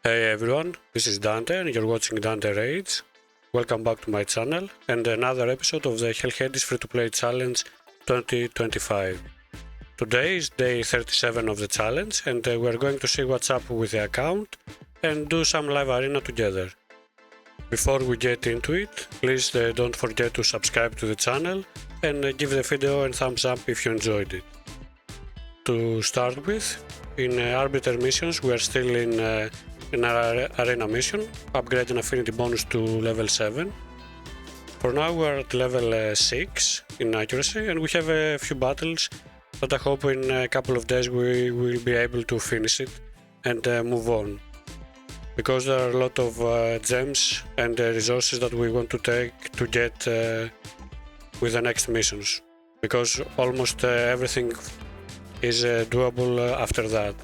Hey everyone, this is Dante and you're watching Dante Raids. Welcome back to my channel and another episode of the Hell Hades Free-to-Play Challenge 2025. Today is day 37 of the challenge and we're going to see what's up with the account and do some live arena together. Before we get into it, please don't forget to subscribe to the channel and give the video a thumbs up if you enjoyed it. To start with, in Arbiter missions we are still in our arena mission, upgrading affinity bonus to level 7. For now we are at level 6 in accuracy and we have a few battles that I hope in a couple of days we will be able to finish it and move on. Because there are a lot of gems and resources that we want to take to get with the next missions. Because almost everything is doable after that.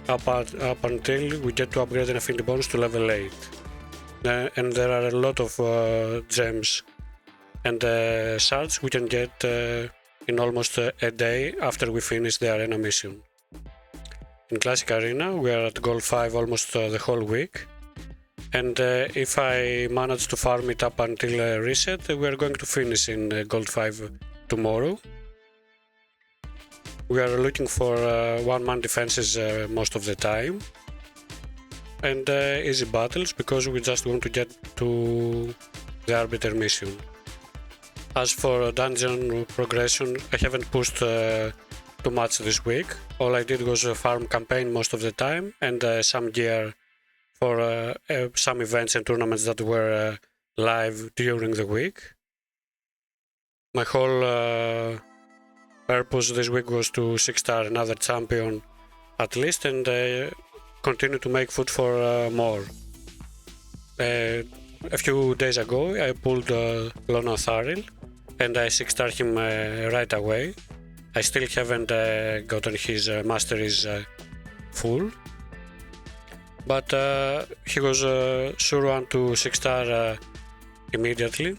Up until we get to upgrade an affinity bonus to level 8. And there are a lot of gems and shards we can get in almost a day after we finish the arena mission. In Classic Arena we are at Gold 5 almost the whole week, and if I manage to farm it up until reset, we are going to finish in Gold 5 tomorrow. We are looking for one-man defenses most of the time and easy battles because we just want to get to the Arbiter mission. As for dungeon progression, I haven't pushed too much this week. All I did was farm campaign most of the time and some gear for some events and tournaments that were live during the week. My whole purpose this week was to 6-star another champion at least and continue to make food for more. A few days ago I pulled Lona Tharil and I 6-starred him right away. I still haven't gotten his masteries full, but he was sure one to 6-star immediately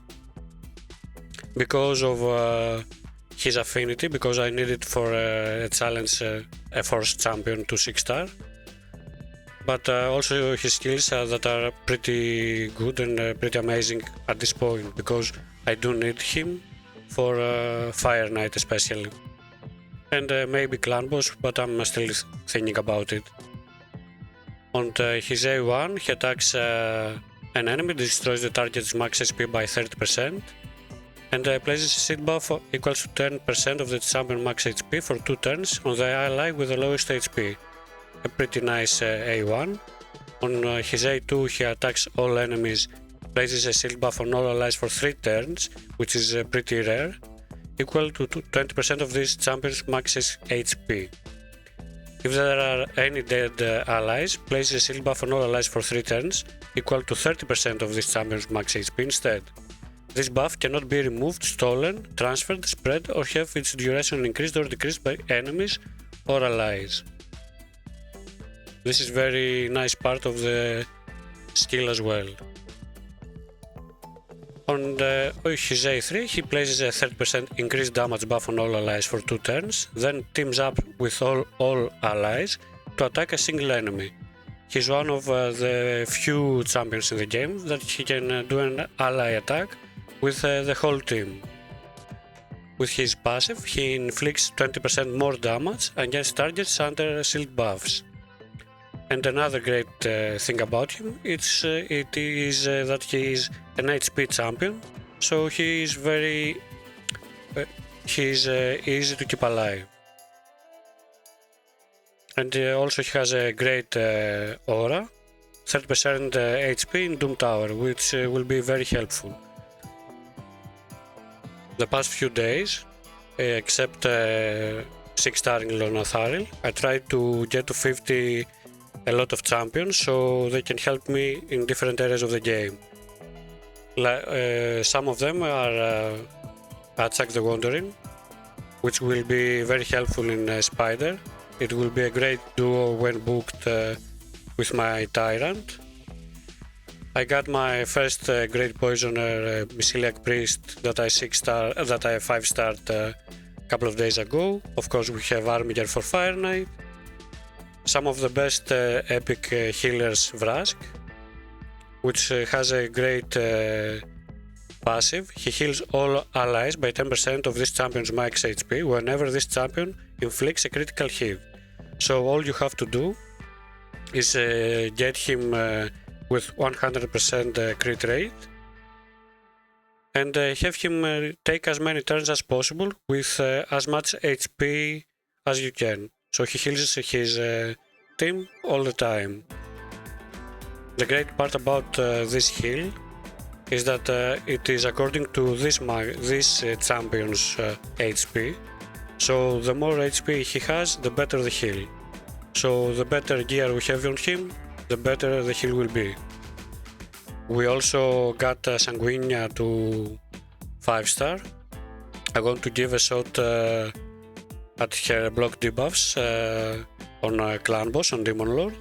because of his affinity, because I needed for a challenge a force champion to 6-star, but also his skills that are pretty good and pretty amazing at this point, because I do need him for Fire Knight especially. And maybe clan boss, but I'm still thinking about it. On his A1 he attacks an enemy, destroys the target's max HP by 30% and places a shield buff equals to 10% of the champion max HP for 2 turns on the ally with the lowest HP. A pretty nice A1. On his A2 he attacks all enemies, places a shield buff on all allies for 3 turns, which is pretty rare, equal to 20% of this champion's max HP. If there are any dead allies, place a shield buff on all allies for 3 turns, equal to 30% of this champion's max HP instead. This buff cannot be removed, stolen, transferred, spread or have its duration increased or decreased by enemies or allies. This is very nice part of the skill as well. On his A3 he places a 30% increased damage buff on all allies for 2 turns, then teams up with all allies to attack a single enemy. He's one of the few champions in the game that he can do an ally attack with the whole team. With his passive he inflicts 20% more damage against targets under shield buffs. And another great thing about him it is that he is an HP champion, so he is very easy to keep alive. And also he has a great aura, 30% HP in Doom Tower, which will be very helpful. The past few days, except 6-starring Lona Tharil, I tried to get to 50 a lot of champions so they can help me in different areas of the game. Some of them are Attack the Wandering, which will be very helpful in Spider. It will be a great duo when booked with my Tyrant. I got my first Great Poisoner Myceliac Priest that I 5-starred a couple of days ago. Of course we have Army Gear for Fire Knight. some of the best epic healers Vrask, which has a great passive. He heals all allies by 10% of this champion's max HP whenever this champion inflicts a critical hit. So all you have to do is get him with 100% crit rate and have him take as many turns as possible with as much HP as you can. So he heals his team all the time. The great part about this heal is that it is according to this champion's HP. So the more HP he has, the better the heal. So the better gear we have on him, the better the heal will be. We also got Sanguinia to 5-star. I'm going to give a shot at her block debuffs on Clan Boss, on Demon Lord,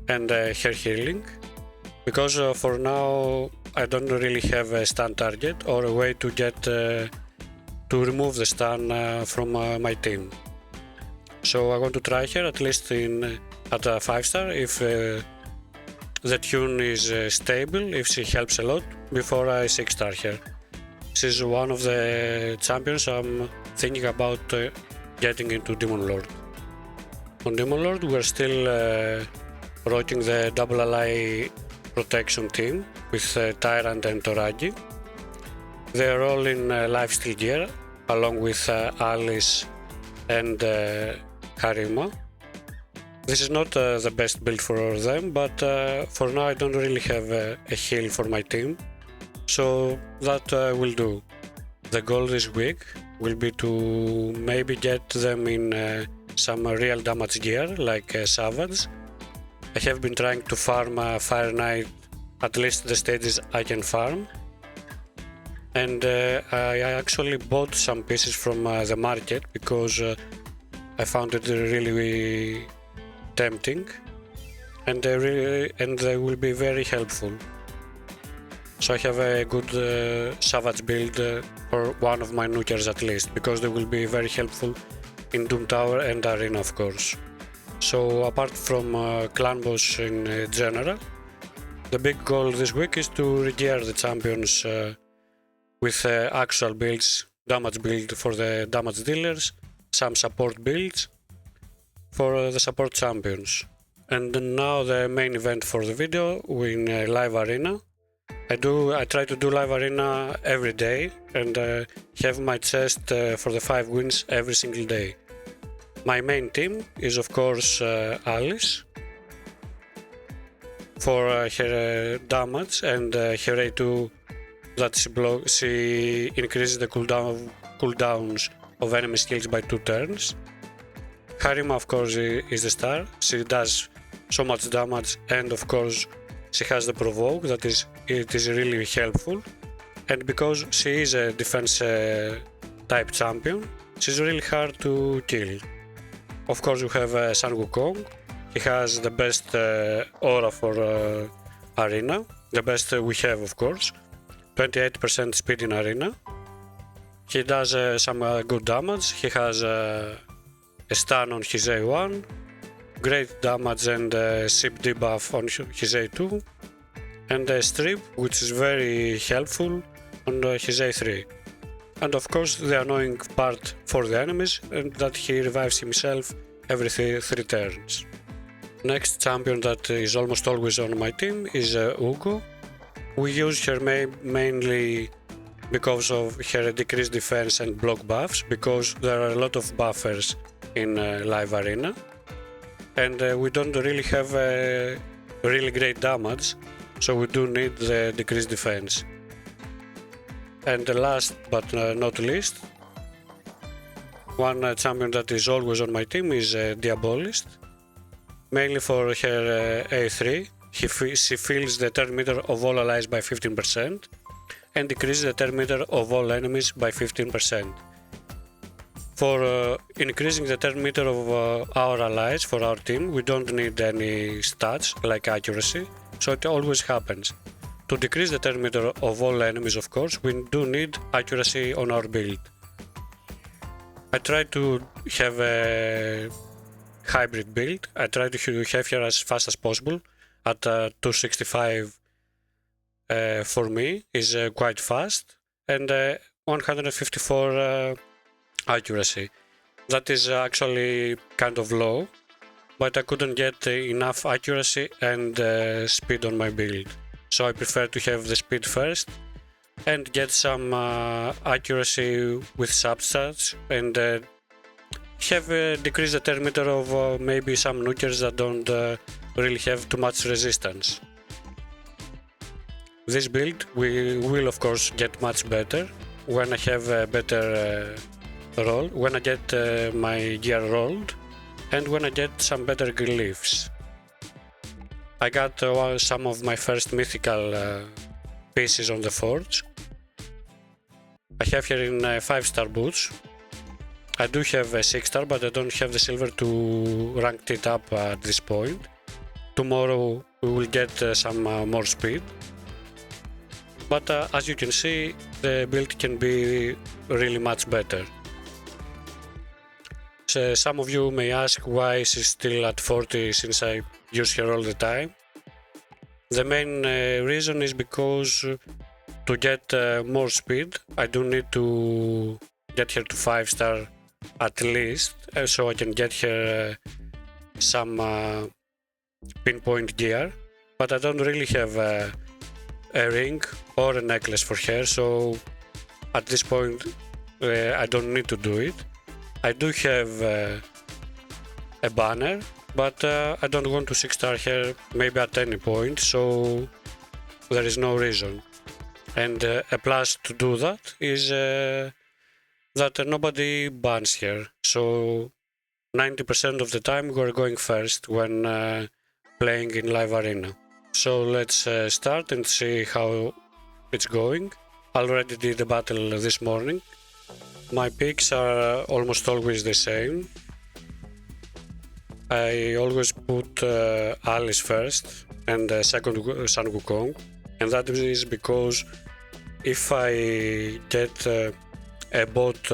and her healing, because for now I don't really have a stun target or a way to get to remove the stun from my team. So I want to try her at least at a 5-star if the tune is stable, if she helps a lot, before I 6-star her. She's one of the champions I'm thinking about getting into Demon Lord. On Demon Lord we're still rocking the double ally protection team with Tyrant and Toragi. They're all in lifesteal gear along with Alice and Harima. This is not the best build for them, but for now I don't really have a heal for my team, so that will do. The goal this week will be to maybe get them in some real damage gear like Savage. I have been trying to farm Fire Knight at least the stages I can farm, and I actually bought some pieces from the market because I found it really tempting, and they will be very helpful. So I have a good Savage build for one of my nukers at least, because they will be very helpful in Doom Tower and Arena, of course. So apart from Clan Boss in general, the big goal this week is to regear the champions with actual builds, damage build for the damage dealers, some support builds for the support champions. And now the main event for the video in live arena. I try to do live arena every day and have my chest for the 5 wins every single day. My main team is of course Alice for her damage and her A2 that she increases the cooldowns of enemy skills by 2 turns. Harima of course is the star, she does so much damage, and of course she has the provoke that it is really helpful, and because she is a defense type champion, she's really hard to kill. Of course we have Sun Wukong. He has the best aura for arena, the best we have of course, 28% speed in arena. He does some good damage, he has a stun on his A1, great damage and ship debuff on his A2, and a strip which is very helpful on his A3. And of course the annoying part for the enemies, and that he revives himself every 3 turns. Next champion that is almost always on my team is Ugo. We use her mainly because of her decreased defense and block buffs, because there are a lot of buffers in live arena, and we don't really have really great damage, so we do need the decreased defense. And last but not least, one champion that is always on my team is Diabolist, mainly for her A3. She fills the turn meter of all allies by 15% and decreases the turn meter of all enemies by 15%. For increasing the turn meter of our allies for our team, we don't need any stats like accuracy, so it always happens. To decrease the turn meter of all enemies, of course, we do need accuracy on our build. I try to have a hybrid build. I try to have here as fast as possible at 265 for me is quite fast, and 154 accuracy. That is actually kind of low, but I couldn't get enough accuracy and speed on my build. So I prefer to have the speed first and get some accuracy with substats and have decreased the turn meter of maybe some nukers that don't really have too much resistance. This build will of course get much better when I have a better roll, when I get my gear rolled, and when I get some better glyphs. I got some of my first mythical pieces on the forge. I have here in 5-star boots. I do have a 6-star, but I don't have the silver to rank it up at this point. Tomorrow we will get some more speed. But as you can see, the build can be really much better. So some of you may ask why she's still at 40 since I use her all the time. The main reason is because to get more speed, I do need to get her to 5-star at least, so I can get her some pinpoint gear, but I don't really have a ring or a necklace for her, so at this point I don't need to do it. I do have a banner, but I don't want to 6-star her maybe at any point, so there is no reason. And a plus to do that is that nobody bans her, so 90% of the time we're going first when playing in live arena. So let's start and see how it's going. I already did the battle this morning. My picks are almost always the same. I always put Alice first and second Sun Wukong, and that is because if I get a bot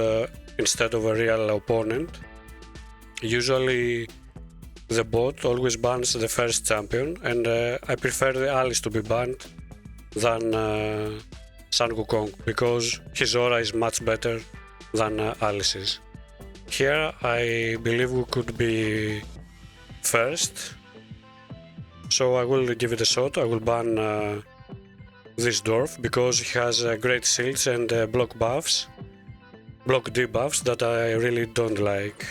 instead of a real opponent, usually the bot always bans the first champion, and I prefer the Alice to be banned than Sun Wukong because his aura is much better than Alice's. Here I believe we could be first, so I will give it a shot. I will ban this dwarf because he has great shields and block debuffs that I really don't like.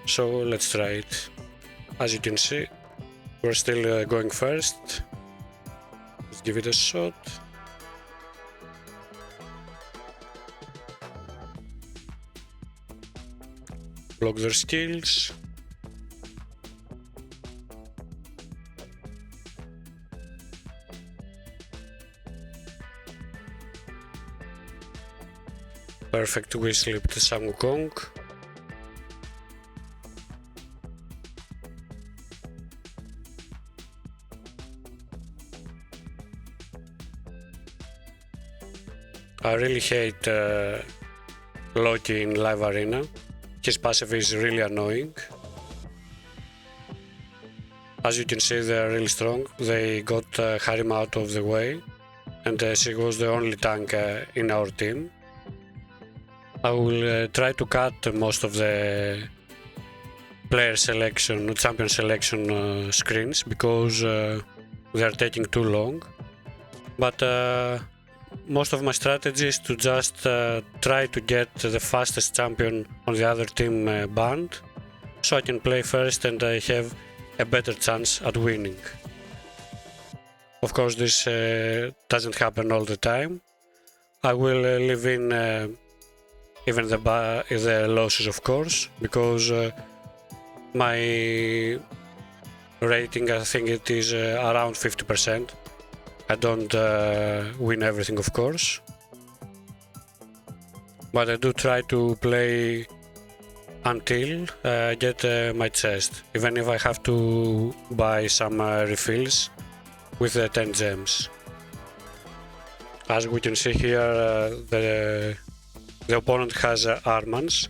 So let's try it. As you can see, we're still going first. Let's give it a shot. Block their skills. Perfect, we slipped Sun Wukong. I really hate Loki in live arena. His passive is really annoying. As you can see, they are really strong. They got Harima out of the way, and she was the only tank in our team. I will try to cut most of the player selection, champion selection screens because they are taking too long. But most of my strategy is to just try to get the fastest champion on the other team banned, so I can play first and I have a better chance at winning. Of course, this doesn't happen all the time. I will leave in even the losses, of course, because my rating, I think it is around 50%. I don't win everything, of course, but I do try to play until I get my chest, even if I have to buy some refills with 10 gems. As we can see here, the opponent has Armans.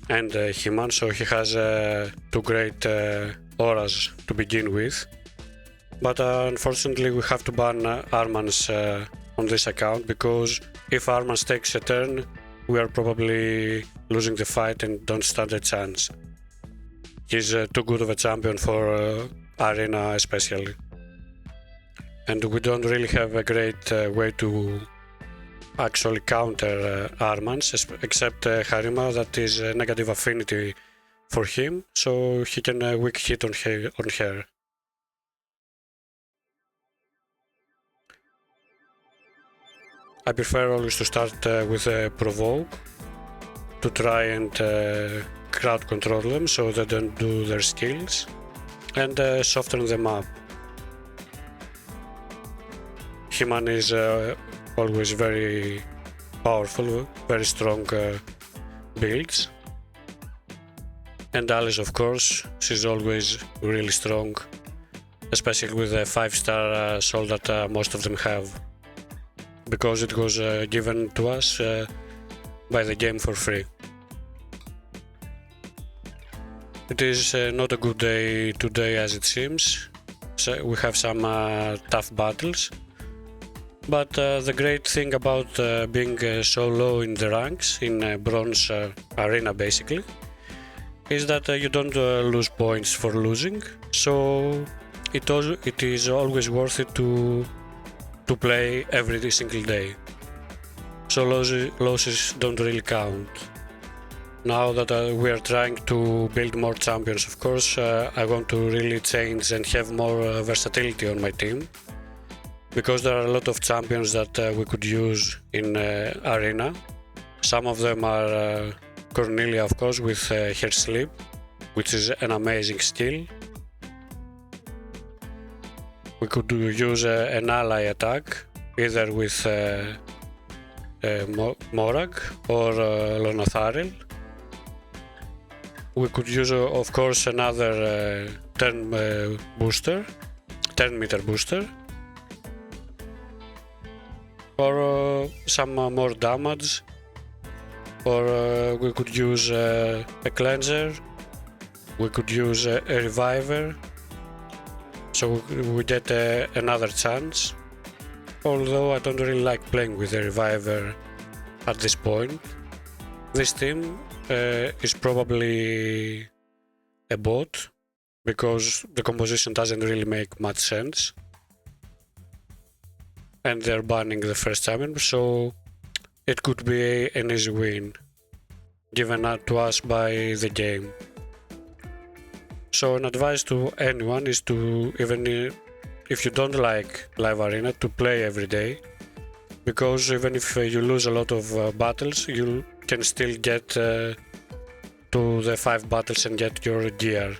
and He-Man, so he has two great auras to begin with. But unfortunately we have to ban Armans on this account, because if Armans takes a turn, we are probably losing the fight and don't stand a chance. He's too good of a champion for Arena especially. And we don't really have a great way to actually counter Armans, except Harima, that is a negative affinity for him, so he can weak hit on her. I prefer always to start with a provoke to try and crowd control them so they don't do their skills, and soften them up. He-Man is always very powerful, very strong builds. And Alice, of course, she's always really strong, especially with the 5-star soul that most of them have, because it was given to us by the game for free. It is not a good day today as it seems, so we have some tough battles. But the great thing about being so low in the ranks, in bronze arena basically, is that you don't lose points for losing, so it is always worth it to play every single day. So losses don't really count. Now that we are trying to build more champions, of course, I want to really change and have more versatility on my team, because there are a lot of champions that we could use in Arena. Some of them are Cornelia, of course, with her sleep, which is an amazing skill. We could use an ally attack, either with Morag or Lonatharil. We could use, of course, another turn meter booster, or some more damage, or we could use a cleanser, we could use a reviver, so we get another chance. Although I don't really like playing with a reviver at this point. This team is probably a bot, because the composition doesn't really make much sense, and they're banning the first champion, so it could be an easy win given to us by the game. So an advice to anyone is to, even if you don't like live arena, to play every day, because even if you lose a lot of battles, you can still get to the 5 battles and get your gear.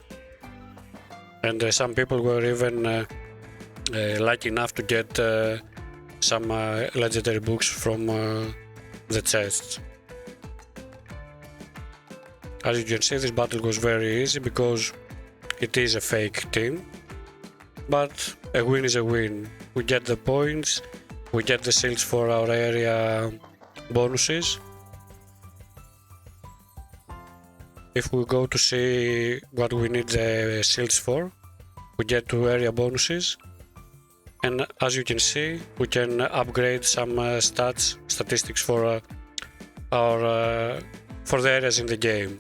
And some people were even lucky enough to get some legendary books from the chests. As you can see, this battle was very easy because it is a fake team, but a win is a win. We get the points, we get the shields for our area bonuses. If we go to see what we need the shields for, we get to area bonuses, and as you can see, we can upgrade some statistics for for the areas in the game.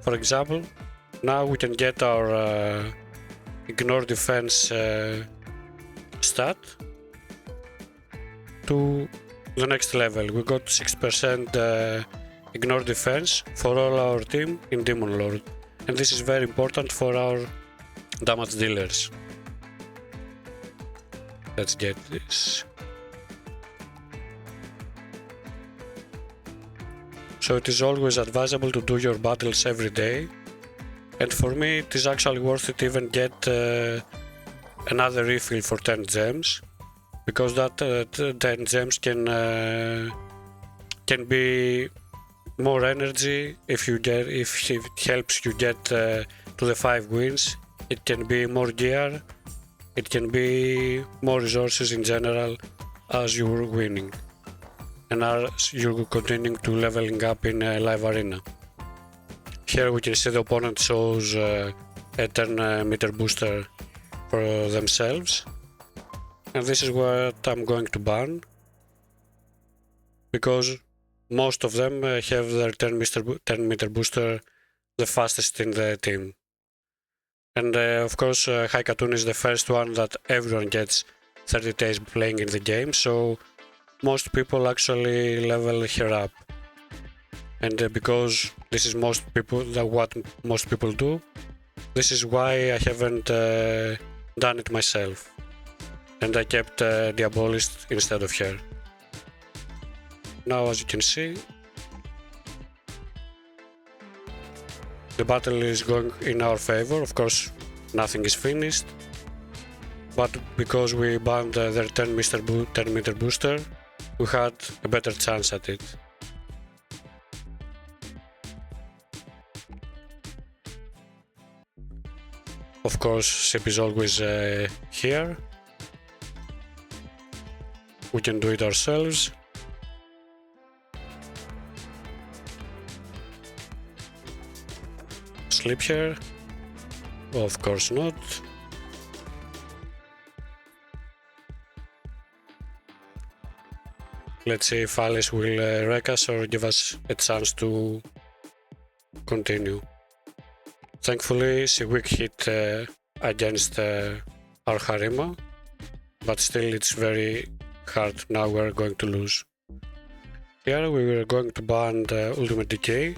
For example, now we can get our ignore defense stat to the next level. We got 6% ignore defense for all our team in Demon Lord, and this is very important for our damage dealers. Let's get this. So it is always advisable to do your battles every day, and for me it is actually worth it to even get another refill for 10 gems, because that 10 gems can be more energy if it helps you get to the 5 wins. It can be more gear, it can be more resources in general as you're winning and as you're continuing to leveling up in live arena. Here we can see the opponent shows a turn meter booster for themselves, and this is what I'm going to ban, because most of them have their turn meter booster the fastest in the team. And of course Haikatun is the first one that everyone gets 30 days playing in the game, so most people actually level her up. And because this is what most people do, this is why I haven't done it myself, and I kept Diabolist instead of her. Now, as you can see, the battle is going in our favor. Of course, nothing is finished, but because we banned their 10 meter booster, we had a better chance at it. Of course, ship is always here. We can do it ourselves. Sleep here? Of course not. Let's see if Alice will wreck us or give us a chance to continue. Thankfully, she weak hit against our Harima, but still it's very hard. Now we're going to lose. Here we were going to ban the Ultimate Decay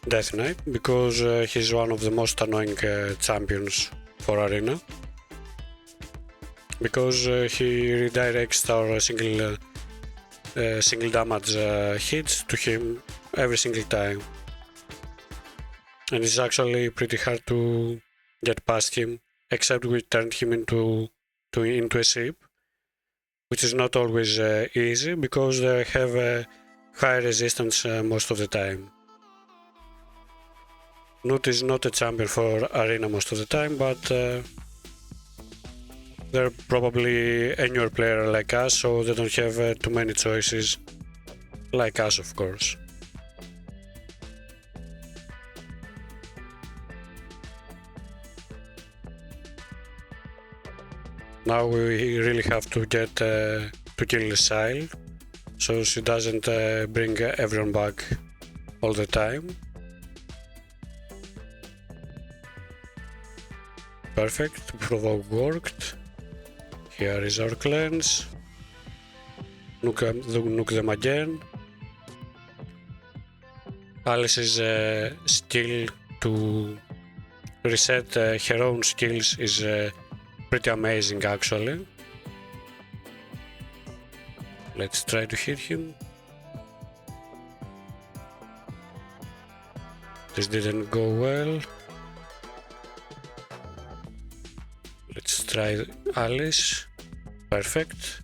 Death Knight, because he's one of the most annoying champions for Arena, because he redirects our single damage hits to him every single time, and it's actually pretty hard to get past him, except we turned him into a ship, which is not always easy, because they have a high resistance most of the time. Nut is not a champion for Arena most of the time, but they're probably a newer player like us, so they don't have too many choices like us, of course. Now we really have to get to kill the Sile, so she doesn't bring everyone back all the time. Perfect, provoke worked. Here is our cleanse. Nuke them again. Alice's skill to reset her own skills is pretty amazing, actually. Let's try to hit him. This didn't go well. Let's try Alice. Perfect.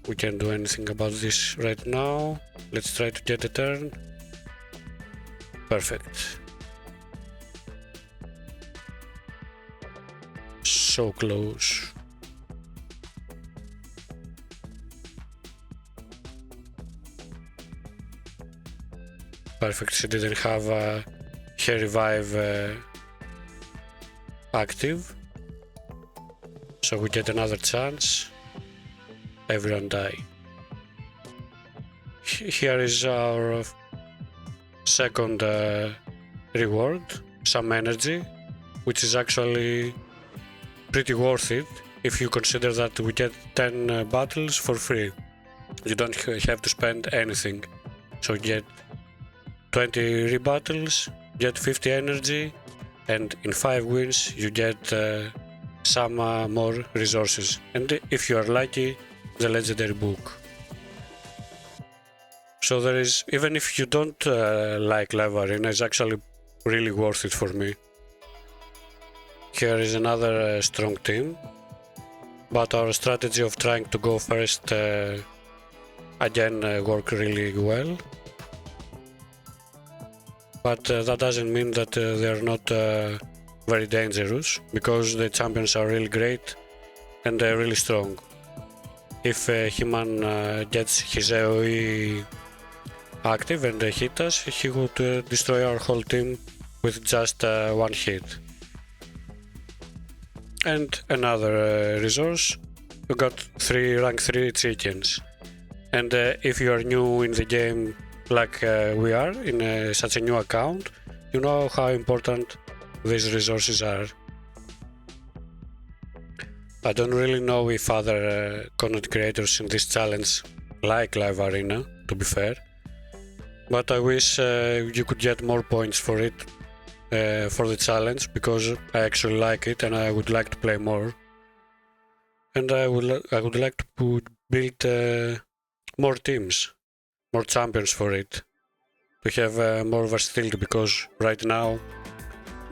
We can't do anything about this right now. Let's try to get a turn. Perfect. So close. Perfect, she didn't have her revive active, so we get another chance. Everyone die. Here is our second reward, some energy, which is actually pretty worth it if you consider that we get 10 battles for free. You don't have to spend anything, so you get 20 rebattles, get 50 energy, and in 5 wins you get some more resources, and if you are lucky, the legendary book. So there is, even if you don't like Live Arena, it's actually really worth it for me. Here is another strong team, but our strategy of trying to go first again worked really well. But that doesn't mean that they're not very dangerous, because the champions are really great and they're really strong. If He-Man gets his AoE active and hit us, he would destroy our whole team with just one hit. And another resource, you got 3 rank 3 chickens. And if you are new in the game like we are, in such a new account, you know how important these resources are. I don't really know if other content creators in this challenge like Live Arena, to be fair, but I wish you could get more points for it, for the challenge, because I actually like it and I would like to play more. And I would like to build more teams, more champions for it, to have more versatility, because right now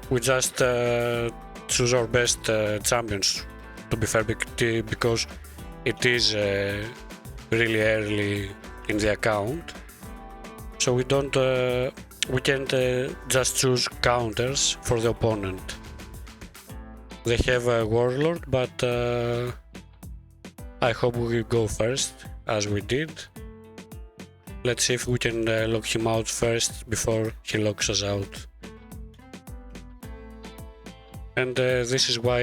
we just choose our best champions, to be fair, because it is really early in the account, so we can't just choose counters for the opponent. They have a warlord, but I hope we will go first, as we did. Let's see if we can lock him out first before he locks us out. And this is why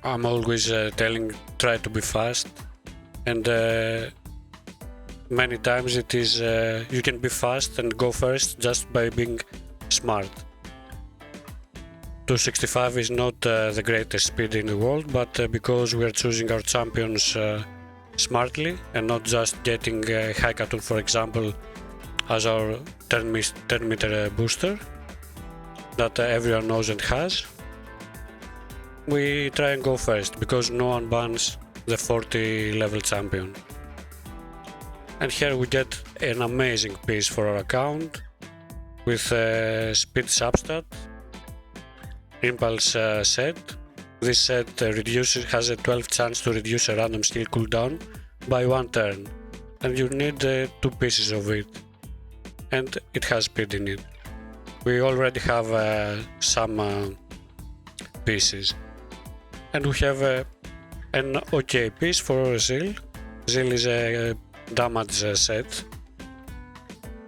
I'm always try to be fast, and many times it is you can be fast and go first just by being smart. 265 is not the greatest speed in the world, but because we are choosing our champions smartly and not just getting Haikaton, for example, as our 10 meter booster that everyone knows and has, we try and go first, because no one bans the 40 level champion. And here we get an amazing piece for our account with speed substat, impulse set. This set has a 12 chance to reduce a random skill cooldown by 1 turn, and you need 2 pieces of it, and it has speed in it. We already have some pieces, and we have an OK piece for Zeal. Zeal is a damage set.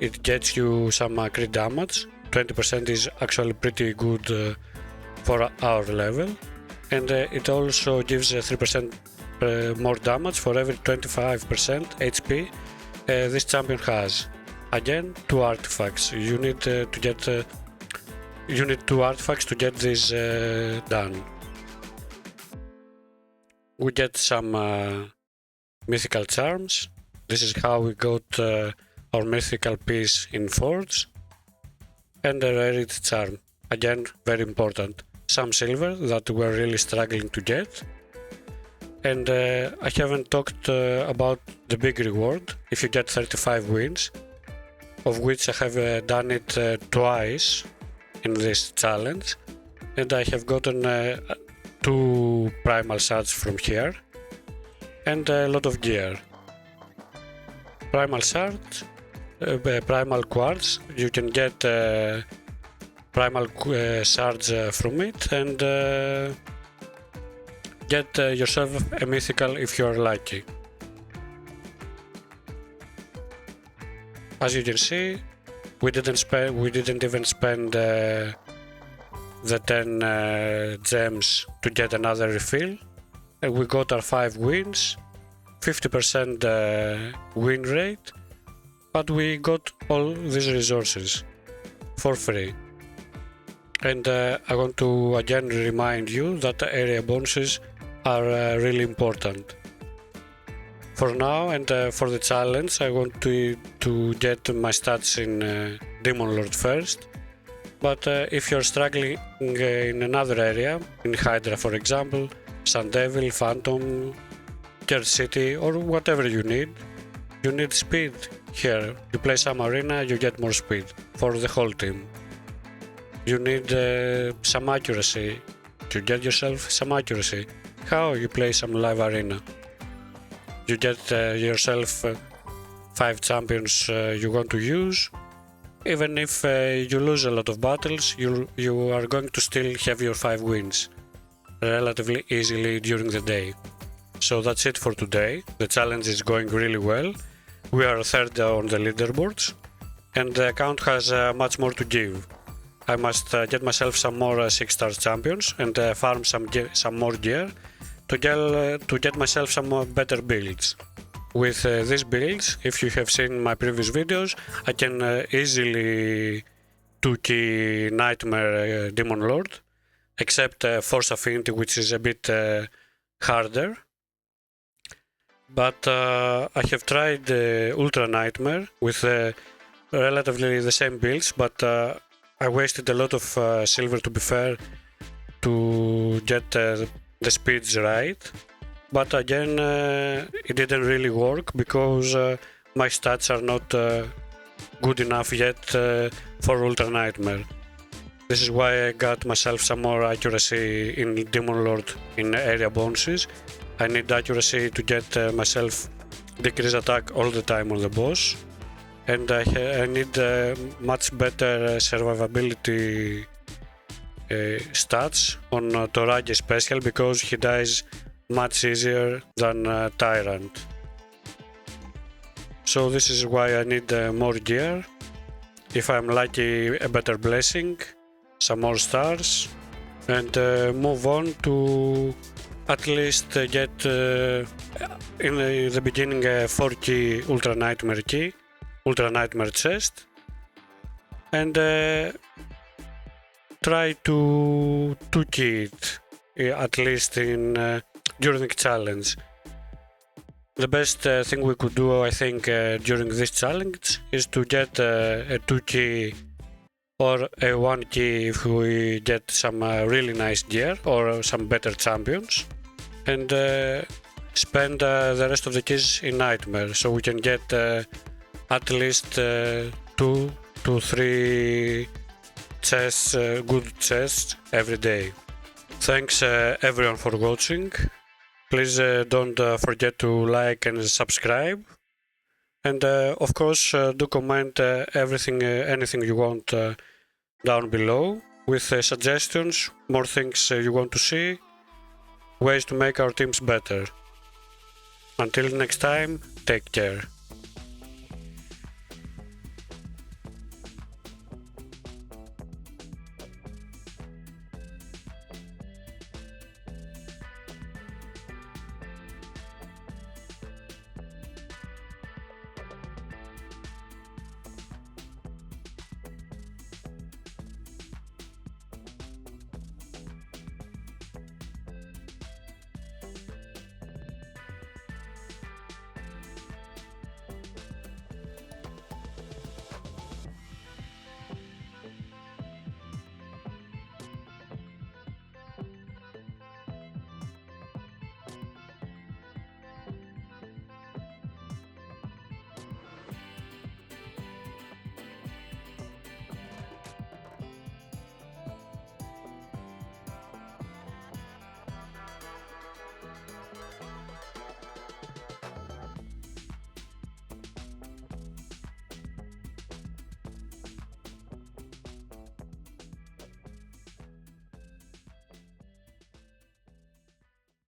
It gets you some crit damage. 20% is actually pretty good for our level, and it also gives 3% more damage for every 25% HP this champion has. Again, 2 artifacts. You need to get you need 2 artifacts to get this done. We get some mythical charms. This is how we got our mythical piece in Forge, and a rarity charm. Again, very important. Some silver that we're really struggling to get. And I haven't talked about the big reward. If you get 35 wins, of which I have done it twice in this challenge, and I have gotten 2 primal shards from here and a lot of gear. Primal shards, primal quartz, you can get primal shards from it, and get yourself a mythical if you're lucky. As you can see, we didn't even spend the 10 gems to get another refill, and we got our 5 wins, 50% win rate, but we got all these resources for free. And I want to again remind you that the area bonuses are really important. For now and for the challenge, I want to get my stats in Demon Lord first, but if you're struggling in another area, in Hydra for example, Sun Devil, Phantom, Curse City, or whatever you need speed. Here, you play some arena, you get more speed for the whole team. You need some accuracy, you get yourself some accuracy. How? You play some live arena. You get yourself 5 champions you want to use. Even if you lose a lot of battles, you are going to still have your 5 wins relatively easily during the day. So that's it for today. The challenge is going really well. We are third on the leaderboards, and the account has much more to give. I must get myself some more 6-star champions and farm some more gear to get myself some better builds. With these builds, if you have seen my previous videos, I can easily 2-key Nightmare Demon Lord, except Force Affinity, which is a bit harder. But I have tried Ultra Nightmare with relatively the same builds, but I wasted a lot of silver, to be fair, to get the speeds right. But again, it didn't really work because my stats are not good enough yet for Ultra Nightmare. This is why I got myself some more accuracy in Demon Lord in area bonuses. I need accuracy to get myself decrease attack all the time on the boss, and I need much better survivability stats on Torage special, because he dies much easier than Tyrant. So this is why I need more gear. If I'm lucky, a better blessing, some more stars, and move on to at least get in the beginning a 4-key Ultra Nightmare key, Ultra Nightmare chest, and try to 2-key it at least in during challenge. The best thing we could do, I think, during this challenge is to get a 2-key or a 1-key if we get some really nice gear or some better champions, and spend the rest of the keys in Nightmare, so we can get at least 2 to 3 chests, good chests every day. Thanks everyone for watching. Please don't forget to like and subscribe, and of course do comment anything you want down below with suggestions, more things you want to see, ways to make our teams better. Until next time, take care.